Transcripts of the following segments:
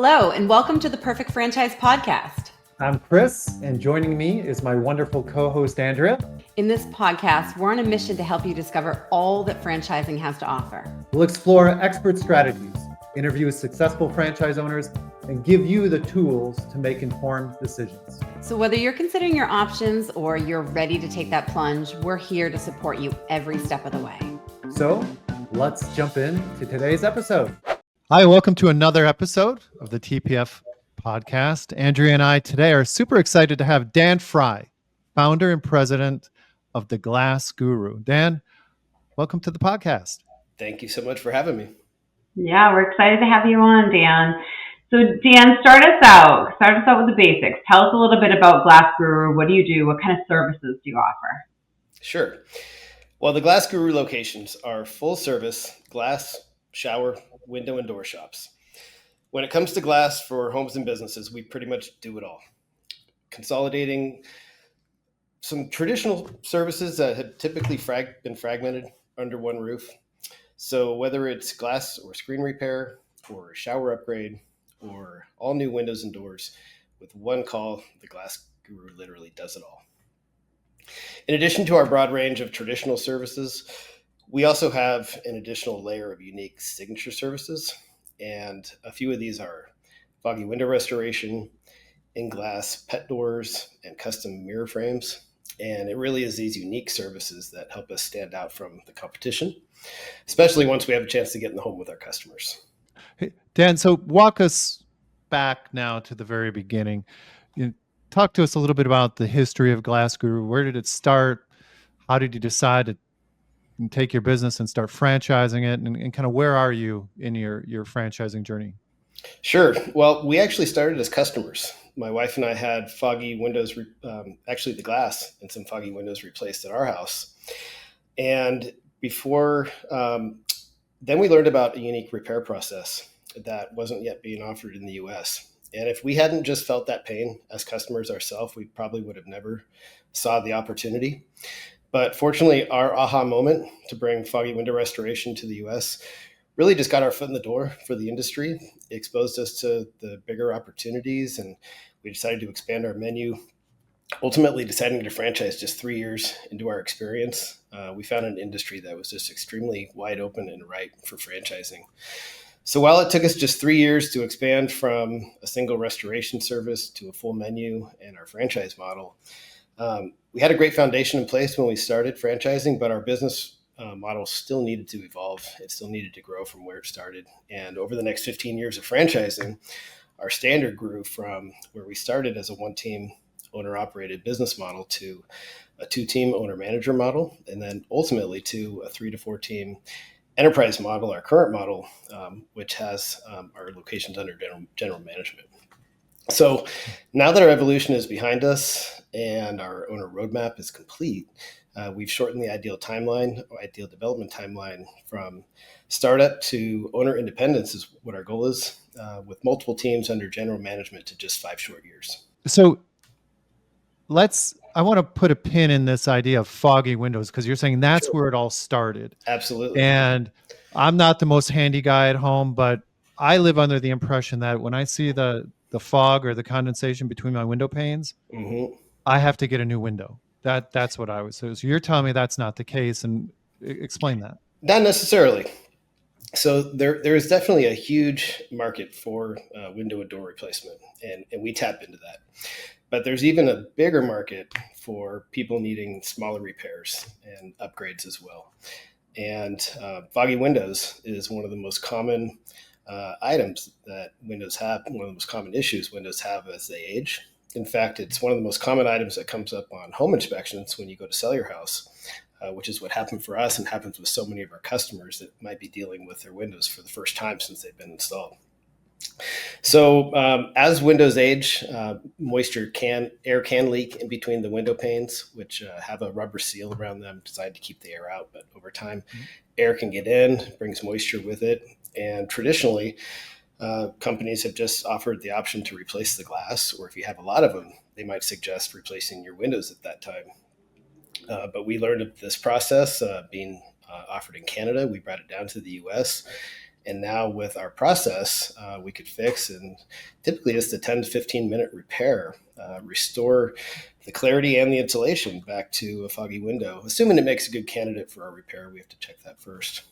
Hello, and welcome to the Perfect Franchise Podcast. I'm Kris, and joining me is my wonderful co-host, Andrea. In this podcast, we're on a mission to help you discover all that franchising has to offer. We'll explore expert strategies, interview successful franchise owners, and give you the tools to make informed decisions. So whether you're considering your options or you're ready to take that plunge, we're here to support you every step of the way. So let's jump into today's episode. Hi, welcome to another episode of the TPF podcast. Andrea and I today are super excited to have Dan Frey, founder and president of The Glass Guru. Dan, welcome to the podcast. Thank you so much for having me. Yeah, we're excited to have you on, Dan. So Dan, start us out with the basics. Tell us a little bit about Glass Guru. What do you do? What kind of services do you offer? Sure. Well, the Glass Guru locations are full service glass, shower, window, and door shops. When it comes to glass for homes and businesses, we pretty much do it all. Consolidating some traditional services that had typically been fragmented under one roof. So whether it's glass or screen repair or a shower upgrade or all new windows and doors, with one call, the Glass Guru literally does it all. In addition to our broad range of traditional services, we also have an additional layer of unique signature services. And a few of these are Foggy window restoration, in-glass pet doors, and custom mirror frames. And it really is these unique services that help us stand out from the competition, especially once we have a chance to get in the home with our customers. Hey, Dan, so walk us back now to the very beginning. Talk to us a little bit about the history of Glass Guru. Where did it start? How did you decide to take your business and start franchising it? And kind of where are you in your franchising journey? Sure. Well, we actually started as customers. My wife and I had Foggy windows, actually the glass and some Foggy windows replaced at our house. And before, then we learned about a unique repair process that wasn't yet being offered in the US. And if we hadn't just felt that pain as customers ourselves, we probably would have never saw the opportunity. But fortunately, our aha moment to bring Foggy window restoration to the US really just got our foot in the door for the industry. It exposed us to the bigger opportunities, and we decided to expand our menu, ultimately deciding to franchise just 3 years into our experience. We found an industry that was just extremely wide open and ripe for franchising. So while it took us just 3 years to expand from a single restoration service to a full menu and our franchise model, we had a great foundation in place when we started franchising, but our business model still needed to evolve. It still needed to grow from where it started. And over the next 15 years of franchising, our standard grew from where we started as a one-team owner-operated business model to a two-team owner-manager model, and then ultimately to a 3 to 4 team enterprise model, our current model, which has our locations under general management. So now that our evolution is behind us and our owner roadmap is complete, we've shortened the ideal development timeline from startup to owner independence is what our goal is, with multiple teams under general management to just 5 short years. So I want to put a pin in this idea of Foggy windows, because you're saying that's Sure. where it all started. Absolutely. And I'm not the most handy guy at home, but I live under the impression that when I see the fog or the condensation between my window panes, I have to get a new window. That's what I was. So you're telling me that's not the case, and explain that. Not necessarily. So there is definitely a huge market for window and door replacement, and we tap into that. But there's even a bigger market for people needing smaller repairs and upgrades as well. And Foggy windows is one of the most common items that windows have, one of the most common issues windows have as they age. In fact, it's one of the most common items that comes up on home inspections when you go to sell your house, which is what happened for us and happens with so many of our customers that might be dealing with their windows for the first time since they've been installed. So as windows age, air can leak in between the window panes, which have a rubber seal around them designed to keep the air out. But over time, air can get in, brings moisture with it. And traditionally, companies have just offered the option to replace the glass, or if you have a lot of them, they might suggest replacing your windows at that time. But we learned of this process being offered in Canada. We brought it down to the US. And now with our process, we could fix, and typically just a 10 to 15 minute repair, restore the clarity and the insulation back to a foggy window. Assuming it makes a good candidate for our repair, we have to check that first.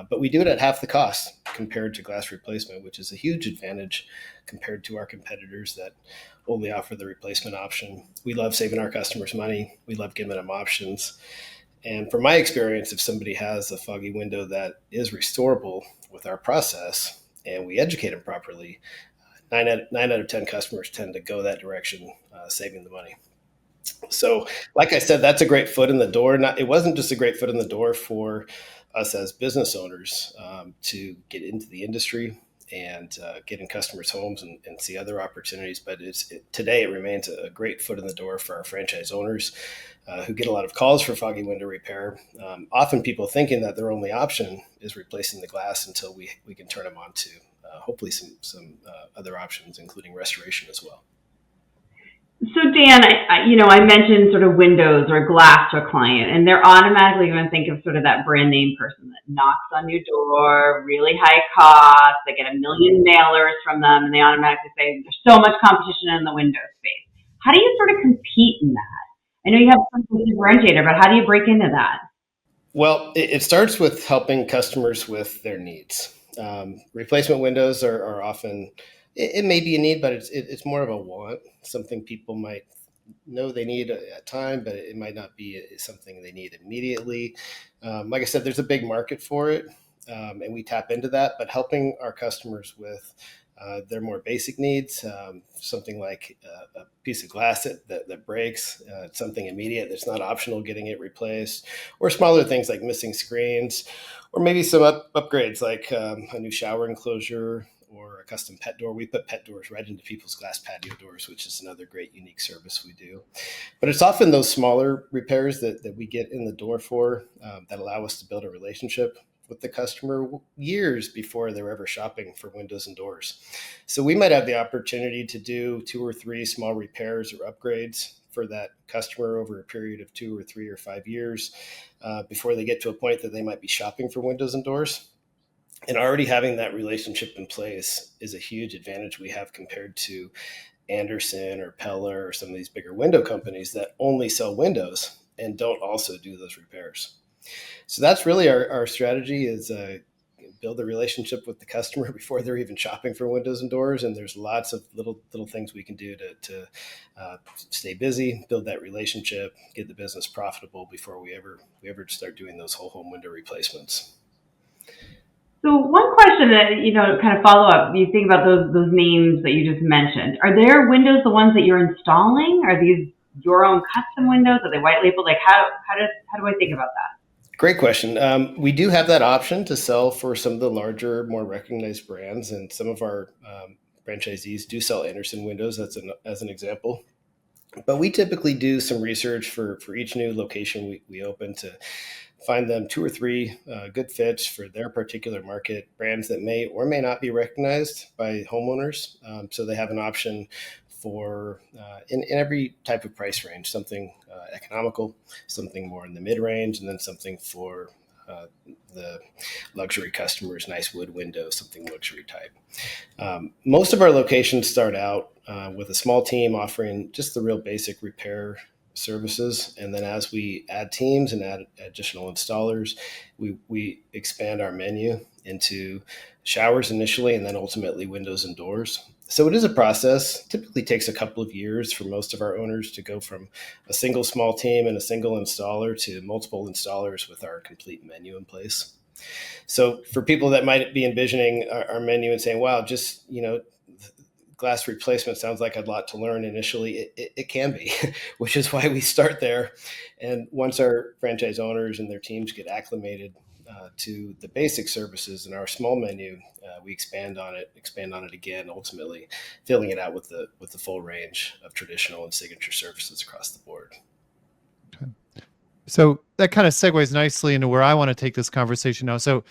But we do it at half the cost compared to glass replacement, which is a huge advantage compared to our competitors that only offer the replacement option. We love saving our customers money. We love giving them options. And from my experience, if somebody has a foggy window that is restorable with our process and we educate them properly, 9 out of 10 customers tend to go that direction, saving the money. So, like I said, that's a great foot in the door. It wasn't just a great foot in the door for us as business owners to get into the industry and get in customers' homes and see other opportunities. But today it remains a great foot in the door for our franchise owners who get a lot of calls for foggy window repair. Often people thinking that their only option is replacing the glass until we can turn them on to hopefully some other options, including restoration as well. So Dan, I mentioned sort of windows or glass to a client, and they're automatically going to think of sort of that brand name person that knocks on your door, really high cost, they get a million mailers from them, and they automatically say, there's so much competition in the window space. How do you sort of compete in that? I know you have some differentiator, but how do you break into that? Well, it starts with helping customers with their needs. Replacement windows are often, it may be a need, but it's more of a want, something people might know they need at time, but it might not be something they need immediately. Like I said, there's a big market for it, and we tap into that, but helping our customers with their more basic needs, something like a piece of glass that breaks, something immediate that's not optional, getting it replaced, or smaller things like missing screens, or maybe some upgrades like a new shower enclosure or a custom pet door. We put pet doors right into people's glass patio doors, which is another great unique service we do. But it's often those smaller repairs that we get in the door for that allow us to build a relationship with the customer years before they're ever shopping for windows and doors. So we might have the opportunity to do 2 or 3 small repairs or upgrades for that customer over a period of 2 or 3 or 5 years before they get to a point that they might be shopping for windows and doors. And already having that relationship in place is a huge advantage we have compared to Anderson or Peller or some of these bigger window companies that only sell windows and don't also do those repairs. So that's really our strategy is build a relationship with the customer before they're even shopping for windows and doors. And there's lots of little things we can do to stay busy, build that relationship, get the business profitable before we ever start doing those whole home window replacements. So one question that, kind of follow up, you think about those names that you just mentioned. Are their windows the ones that you're installing? Are these your own custom windows? Are they white labeled? Like how do I think about that? Great question. We do have that option to sell for some of the larger, more recognized brands, and some of our franchisees do sell Anderson windows as an example. But we typically do some research for each new location we open to find them 2 or 3 good fits for their particular market, brands that may or may not be recognized by homeowners. So they have an option for in every type of price range, something economical, something more in the mid-range, and then something for the luxury customers, nice wood windows, something luxury type. Most of our locations start out with a small team offering just the real basic repair services. And then as we add teams and add additional installers, we expand our menu into showers initially, and then ultimately windows and doors. So it is a process. Typically takes a couple of years for most of our owners to go from a single small team and a single installer to multiple installers with our complete menu in place. So for people that might be envisioning our menu and saying, wow, just, glass replacement sounds like a lot to learn initially. It can be, which is why we start there. And once our franchise owners and their teams get acclimated to the basic services in our small menu, we expand on it again, ultimately filling it out with the full range of traditional and signature services across the board. Okay. So that kind of segues nicely into where I want to take this conversation now. So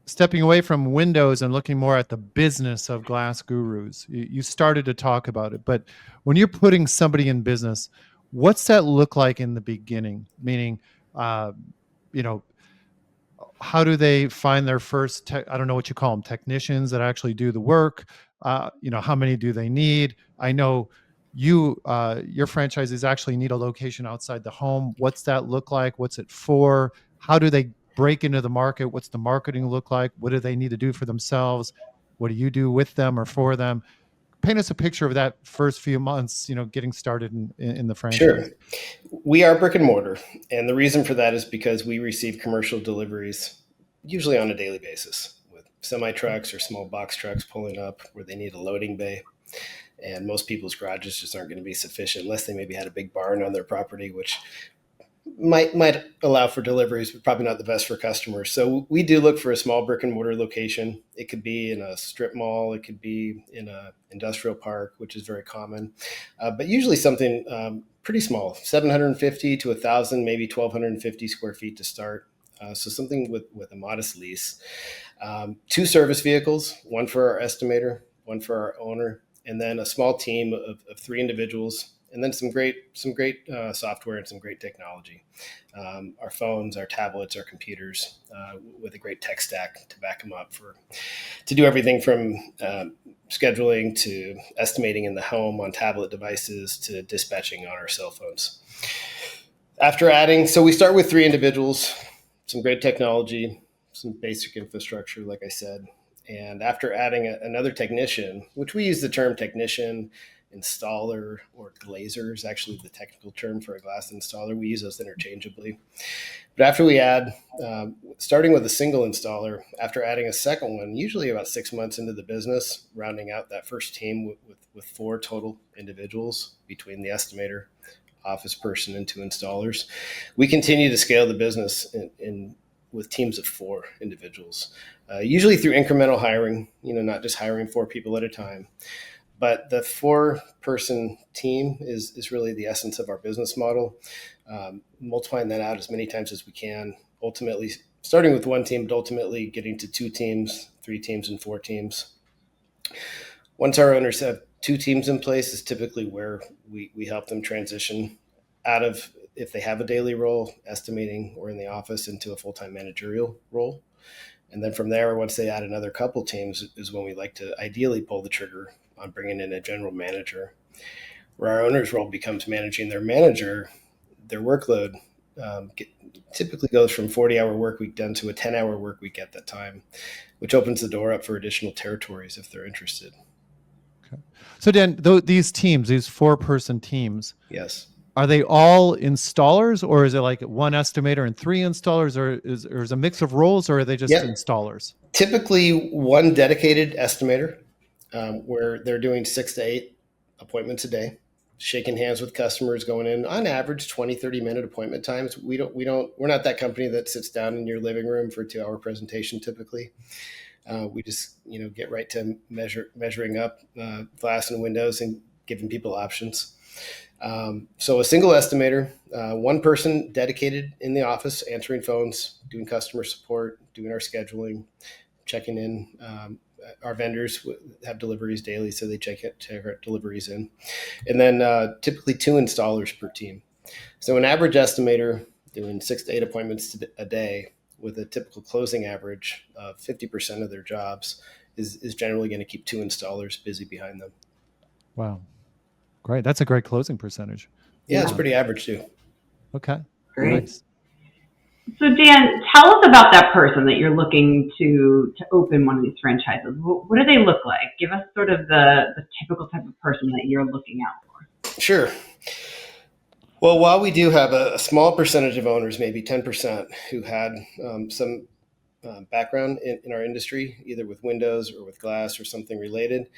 stepping away from windows and looking more at the business of Glass Gurus, you started to talk about it, but when you're putting somebody in business, what's that look like in the beginning? Meaning, how do they find their first I don't know what you call them, technicians that actually do the work? How many do they need? I know your franchises actually need a location outside the home. What's that look like? What's it for? How do they break into the market? What's the marketing look like? What do they need to do for themselves? What do you do with them or for them? Paint us a picture of that first few months, getting started in the Sure. franchise. We are brick and mortar. And the reason for that is because we receive commercial deliveries usually on a daily basis with semi trucks or small box trucks pulling up where they need a loading bay. And most people's garages just aren't going to be sufficient unless they maybe had a big barn on their property, which might allow for deliveries, but probably not the best for customers. So we do look for a small brick and mortar location. It could be in a strip mall, it could be in an industrial park, which is very common, but usually something pretty small, 750 to 1,000, maybe 1,250 square feet to start. So something with a modest lease. 2 service vehicles, one for our estimator, one for our owner, and then a small team of 3 individuals, and then some great software and some great technology. Our phones, our tablets, our computers, with a great tech stack to back them up to do everything from scheduling to estimating in the home on tablet devices to dispatching on our cell phones. So we start with 3 individuals, some great technology, some basic infrastructure, like I said. And after adding another technician, which we use the term technician, installer, or glazer is actually the technical term for a glass installer. We use those interchangeably. But after we add, starting with a single installer, after adding a second one, usually about 6 months into the business, rounding out that first team with 4 total individuals between the estimator, office person, and 2 installers, we continue to scale the business with teams of 4 individuals, usually through incremental hiring, not just hiring 4 people at a time. But the 4-person team is really the essence of our business model, multiplying that out as many times as we can, ultimately starting with 1 team, but ultimately getting to 2 teams, 3 teams, and 4 teams. Once our owners have 2 teams in place is typically where we help them transition out of, if they have a daily role, estimating or in the office, into a full-time managerial role. And then from there, once they add another couple teams, is when we like to ideally pull the trigger on bringing in a general manager, where our owner's role becomes managing their manager. Their workload typically goes from 40-hour work week done to a 10-hour work week at that time, which opens the door up for additional territories if they're interested. Okay. So Dan, these teams, these 4-person teams, Yes. Are they all installers, or is it like 1 estimator and 3 installers, or is a mix of roles, or are they just installers? Typically 1 dedicated estimator, where they're doing 6 to 8 appointments a day, shaking hands with customers, going in on average 20-30 minute appointment times. We're not that company that sits down in your living room for a 2-hour presentation. Typically, we just get right to measuring up glass and windows and giving people options. So a single estimator, 1 person dedicated in the office, answering phones, doing customer support, doing our scheduling, checking in. Our vendors have deliveries daily, so they check our deliveries in. And then typically 2 installers per team. So an average estimator doing 6 to 8 appointments a day with a typical closing average of 50% of their jobs is generally going to keep 2 installers busy behind them. Wow. Great. That's a great closing percentage. Yeah, it's pretty average too. Okay. Great. Nice. So Dan, tell us about that person that you're looking to open one of these franchises. What do they look like? Give us sort of the typical type of person that you're looking out for. Sure. Well, while we do have a small percentage of owners, maybe 10%, who had some background in our industry, either with windows or with glass or something related,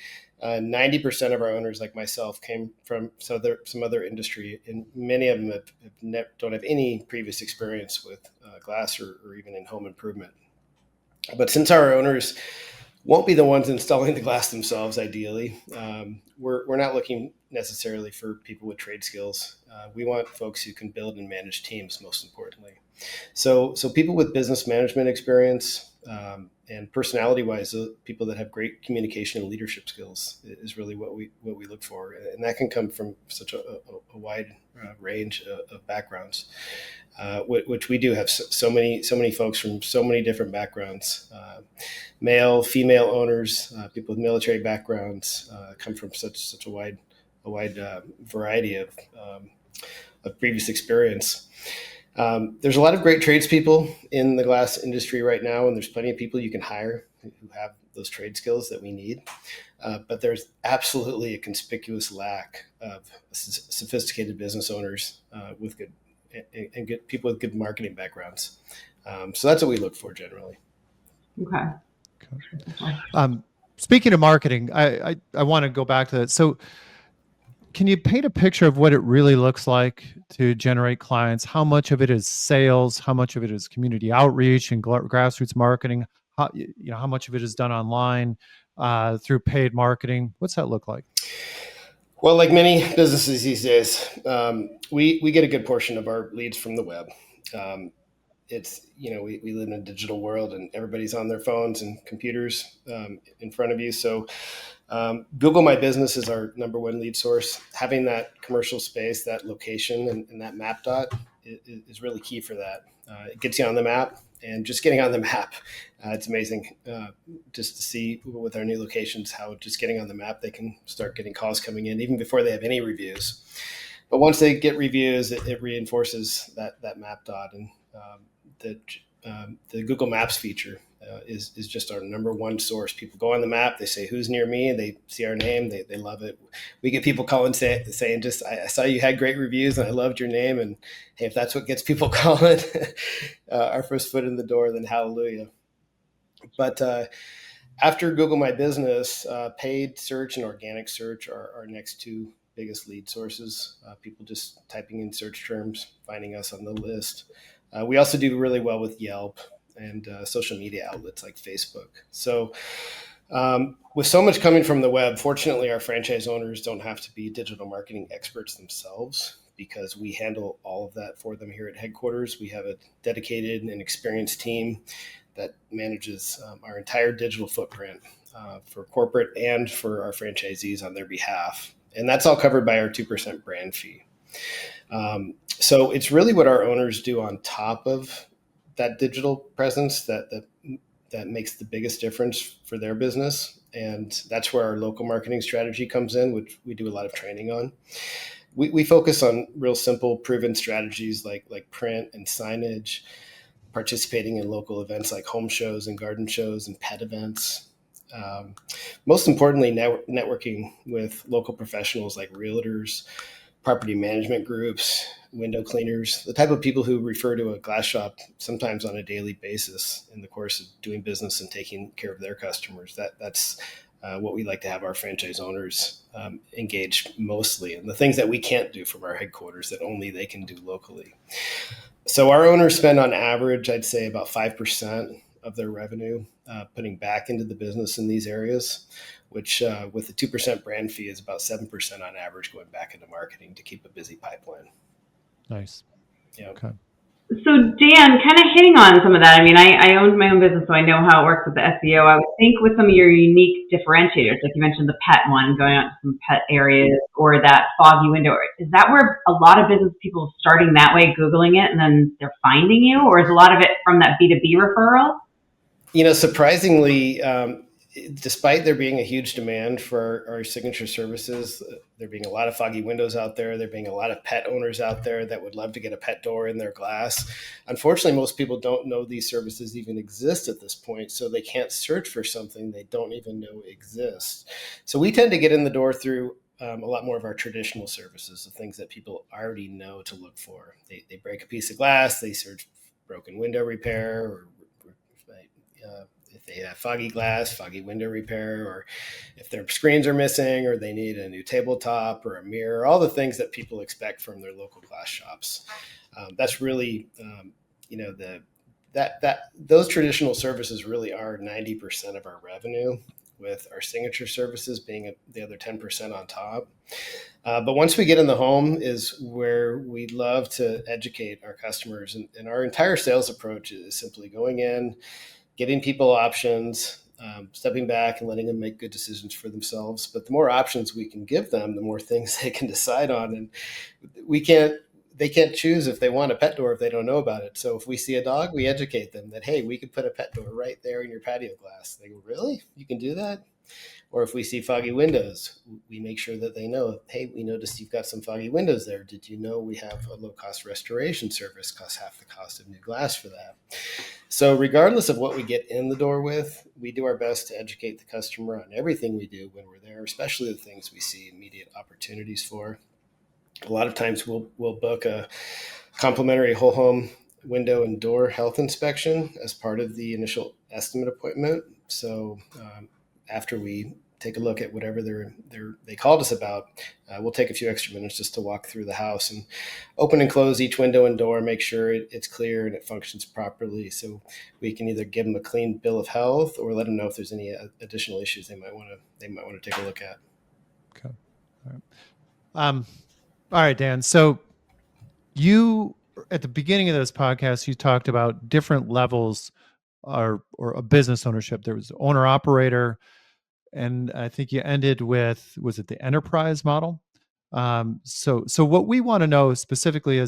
90% of our owners, like myself, came from some other industry, and many of them don't have any previous experience with glass or even in home improvement. But since our owners won't be the ones installing the glass themselves, ideally, we're not looking necessarily for people with trade skills. We want folks who can build and manage teams, most importantly. So people with business management experience, And personality-wise, people that have great communication and leadership skills is really what we look for, and that can come from such a wide range of backgrounds, which we do have so many folks from so many different backgrounds, male, female owners, people with military backgrounds, come from such a wide variety of previous experience. There's a lot of great tradespeople in the glass industry right now, and there's plenty of people you can hire who have those trade skills that we need. But there's absolutely a conspicuous lack of sophisticated business owners with good people with good marketing backgrounds. So that's what we look for generally. Okay. Speaking of marketing, I want to go back to that. So can you paint a picture of what it really looks like to generate clients? How much of it is sales? How much of it is community outreach and grassroots marketing? How much of it is done online through paid marketing? What's that look like? Well, like many businesses these days, we get a good portion of our leads from the web. It's, we live in a digital world and everybody's on their phones and computers in front of you. So Google My Business is our number one lead source. Having that commercial space, that location, and that map dot is really key for that. It gets you on the map, and just getting on the map, it's amazing just to see with our new locations how just getting on the map, they can start getting calls coming in even before they have any reviews. But once they get reviews, it reinforces that map dot, and the Google Maps feature is just our number one source. People go on the map, they say who's near me, and they see our name, they love it. We get people calling saying just, I saw you had great reviews and I loved your name, and hey, if that's what gets people calling our first foot in the door, then hallelujah. But after Google My Business, paid search and organic search are our next two biggest lead sources. People just typing in search terms, finding us on the list. We also do really well with Yelp and social media outlets like Facebook. So with so much coming from the web, fortunately, our franchise owners don't have to be digital marketing experts themselves, because we handle all of that for them here at headquarters. We have a dedicated and experienced team that manages our entire digital footprint for corporate and for our franchisees on their behalf. And that's all covered by our 2% brand fee. So it's really what our owners do on top of that digital presence that makes the biggest difference for their business. And that's where our local marketing strategy comes in, which we do a lot of training on. We focus on real simple, proven strategies like print and signage, participating in local events like home shows and garden shows and pet events. Most importantly, networking with local professionals like realtors, property management groups, window cleaners, the type of people who refer to a glass shop sometimes on a daily basis in the course of doing business and taking care of their customers. That's what we like to have our franchise owners engage mostly in, the things that we can't do from our headquarters that only they can do locally. So our owners spend on average, I'd say about 5% of their revenue putting back into the business in these areas, which with the 2% brand fee is about 7% on average going back into marketing to keep a busy pipeline. Nice. Yeah. Okay. So Dan, kind of hitting on some of that. I mean, I owned my own business, so I know how it works with the SEO. I would think with some of your unique differentiators, like you mentioned the pet one, going out to some pet areas, or that Foggy window, is that where a lot of business people starting that way, Googling it, and then they're finding you? Or is a lot of it from that B2B referral? Surprisingly, despite there being a huge demand for our signature services, there being a lot of Foggy windows out there being a lot of pet owners out there that would love to get a pet door in their glass. Unfortunately, most people don't know these services even exist at this point, so they can't search for something they don't even know exists. So we tend to get in the door through a lot more of our traditional services, the things that people already know to look for. They break a piece of glass, they search broken window repair, or if they have foggy glass, foggy window repair, or if their screens are missing, or they need a new tabletop or a mirror, all the things that people expect from their local glass shops. That's really, those traditional services really are 90% of our revenue, with our signature services being the other 10% on top. But once we get in the home is where we love to educate our customers. And our entire sales approach is simply going in, giving people options, stepping back and letting them make good decisions for themselves. But the more options we can give them, the more things they can decide on. And they can't choose if they want a pet door if they don't know about it. So if we see a dog, we educate them that, hey, we could put a pet door right there in your patio glass. They go, really? You can do that? Or if we see foggy windows, we make sure that they know, hey, we noticed you've got some foggy windows there. Did you know we have a low-cost restoration service, costs half the cost of new glass for that? So regardless of what we get in the door with, we do our best to educate the customer on everything we do when we're there, especially the things we see immediate opportunities for. A lot of times we'll book a complimentary whole home window and door health inspection as part of the initial estimate appointment. So after we take a look at whatever they called us about, we'll take a few extra minutes just to walk through the house and open and close each window and door, make sure it's clear and it functions properly. So we can either give them a clean bill of health or let them know if there's any additional issues they might want to take a look at. Okay. All right, Dan. So you, at the beginning of this podcast, you talked about different levels or a business ownership. There was owner operator, and I think you ended with, was it the enterprise model? So what we want to know specifically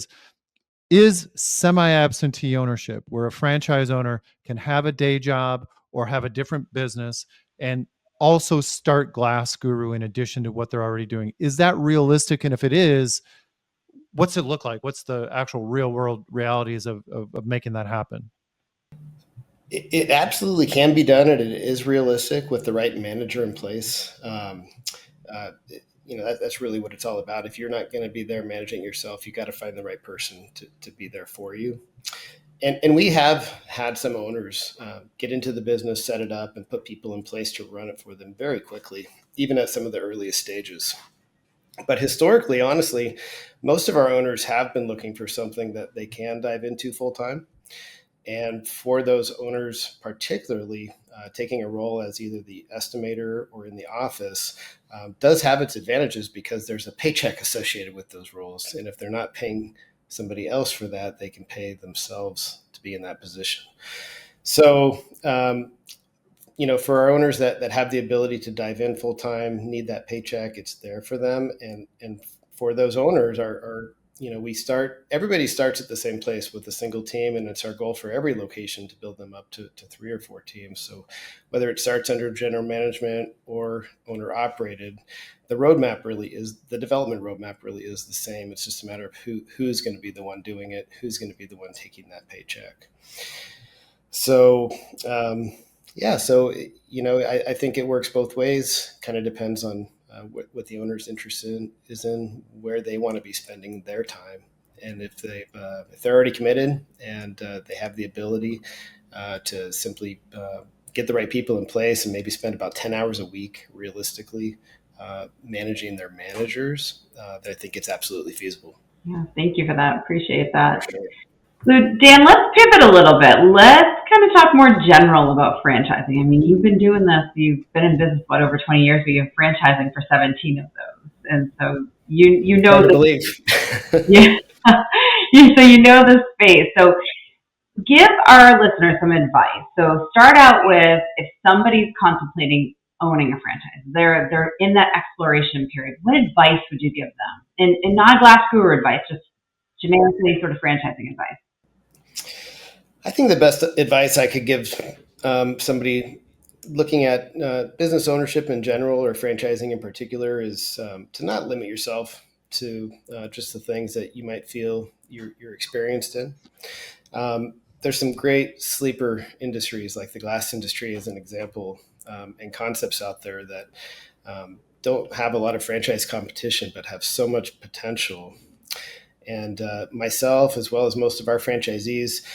is semi-absentee ownership, where a franchise owner can have a day job or have a different business and also start Glass Guru in addition to what they're already doing. Is that realistic? And if it is, what's it look like? What's the actual real world realities of making that happen? It absolutely can be done, and it is realistic with the right manager in place. That's really what it's all about. If you're not going to be there managing yourself, you got to find the right person to be there for you. And we have had some owners get into the business, set it up, and put people in place to run it for them very quickly, even at some of the earliest stages. But historically, honestly, most of our owners have been looking for something that they can dive into full time. And for those owners, particularly taking a role as either the estimator or in the office does have its advantages because there's a paycheck associated with those roles. And if they're not paying somebody else for that, they can pay themselves to be in that position. So, for our owners that have the ability to dive in full time, need that paycheck, it's there for them. And for those owners, everybody starts at the same place with a single team, and it's our goal for every location to build them up to 3 or 4 teams. So whether it starts under general management or owner operated, the development roadmap really is the same. It's just a matter of who's going to be the one doing it, who's going to be the one taking that paycheck. So, I think it works both ways. Kind of depends on what the owner's interest is in, where they want to be spending their time, and if they're already committed and they have the ability to simply get the right people in place and maybe spend about 10 hours a week realistically managing their managers, I think it's absolutely feasible. Yeah, thank you for that. Appreciate that. For sure. So Dan, let's pivot a little bit. Let's kind of talk more general about franchising. I mean, you've been doing this, you've been in business, over 20 years, but you've been franchising for 17 of those. And so you know, hard to believe. Yeah. So you know the space. So give our listeners some advice. So start out with, if somebody's contemplating owning a franchise, they're in that exploration period, what advice would you give them? And not Glass Guru advice, just generically sort of franchising advice. I think the best advice I could give somebody looking at business ownership in general or franchising in particular is to not limit yourself to just the things that you might feel you're experienced in. There's some great sleeper industries, like the glass industry as an example, and concepts out there that don't have a lot of franchise competition but have so much potential. And myself, as well as most of our franchisees,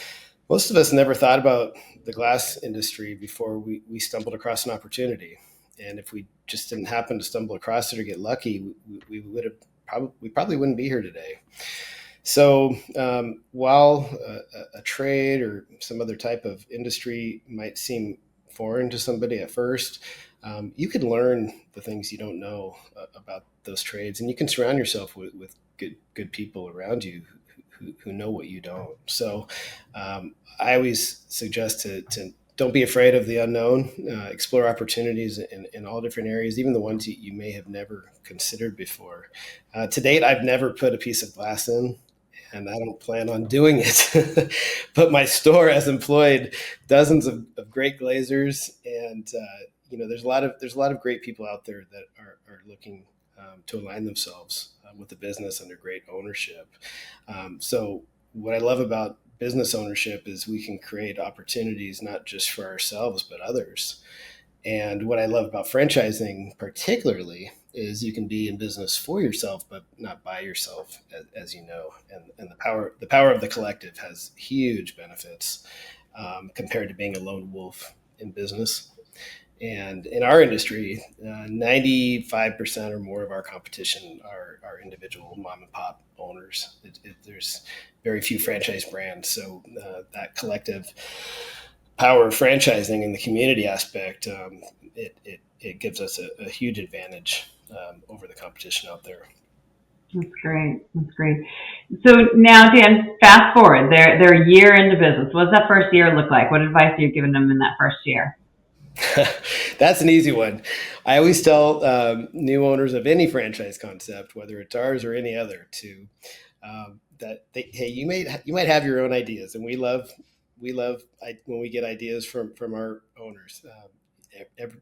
most of us never thought about the glass industry before we stumbled across an opportunity. And if we just didn't happen to stumble across it or get lucky, we probably wouldn't be here today. So while a trade or some other type of industry might seem foreign to somebody at first, you can learn the things you don't know about those trades, and you can surround yourself with good people around you who know what you don't. So I always suggest to don't be afraid of the unknown. Explore opportunities in all different areas, even the ones you may have never considered before. To date, I've never put a piece of glass in, and I don't plan on doing it. But my store has employed dozens of great glazers, and there's a lot of great people out there that are looking to align themselves with the business under great ownership. So what I love about business ownership is we can create opportunities not just for ourselves but others. And what I love about franchising particularly is you can be in business for yourself but not by yourself, as you know. And the power of the collective has huge benefits compared to being a lone wolf in business. And in our industry, 95% or more of our competition are individual mom and pop owners. There's very few franchise brands. So that collective power of franchising and the community aspect, it gives us a huge advantage over the competition out there. That's great. So now, Dan, fast forward. They're a year into business. What does that first year look like? What advice are you giving them in that first year? That's an easy one. I always tell new owners of any franchise concept, whether it's ours or any other, hey, you might have your own ideas, and we love when we get ideas from our owners.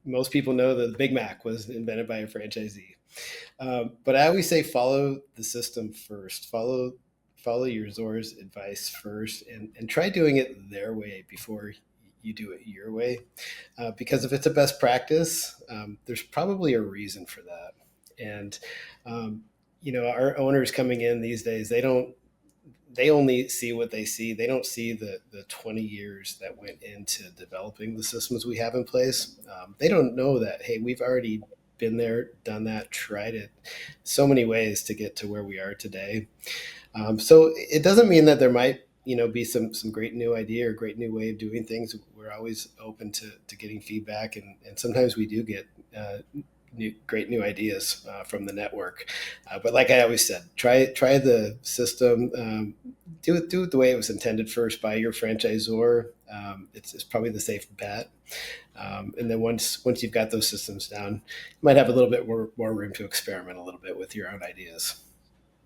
Most people know that the Big Mac was invented by a franchisee, but I always say follow the system first. Follow your Zor's advice first, and try doing it their way before you do it your way, because if it's a best practice, there's probably a reason for that. And our owners coming in these days, they only see what they see. They don't see the 20 years that went into developing the systems we have in place. They don't know that, hey, we've already been there, done that, tried it so many ways to get to where we are today. So it doesn't mean that there might be some great new idea or great new way of doing things. We're always open to getting feedback, and sometimes we do get great new ideas from the network. But like I always said, try the system, do it the way it was intended first by your franchisor. It's probably the safe bet. And then once you've got those systems down, you might have a little bit more room to experiment a little bit with your own ideas.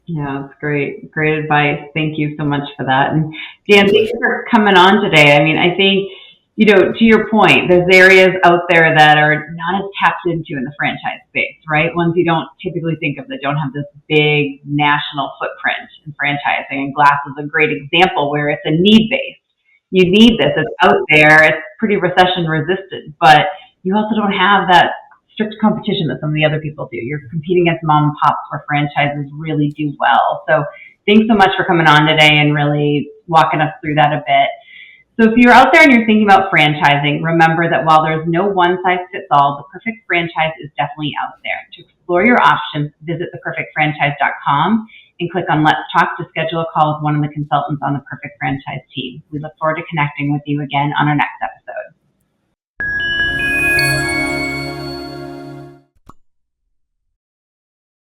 Yeah, that's great. Great advice. Thank you so much for that. And Dan, thanks for coming on today. I mean, I think, to your point, there's areas out there that are not as tapped into in the franchise space, right? Ones you don't typically think of that don't have this big national footprint in franchising. And glass is a great example where it's a need-based. You need this. It's out there. It's pretty recession resistant, but you also don't have that strict competition that some of the other people do. You're competing against mom and pops where franchises really do well. So thanks so much for coming on today and really walking us through that a bit. So if you're out there and you're thinking about franchising, remember that while there's no one size fits all, the perfect franchise is definitely out there. To explore your options, visit theperfectfranchise.com and click on Let's Talk to schedule a call with one of the consultants on the Perfect Franchise team. We look forward to connecting with you again on our next episode.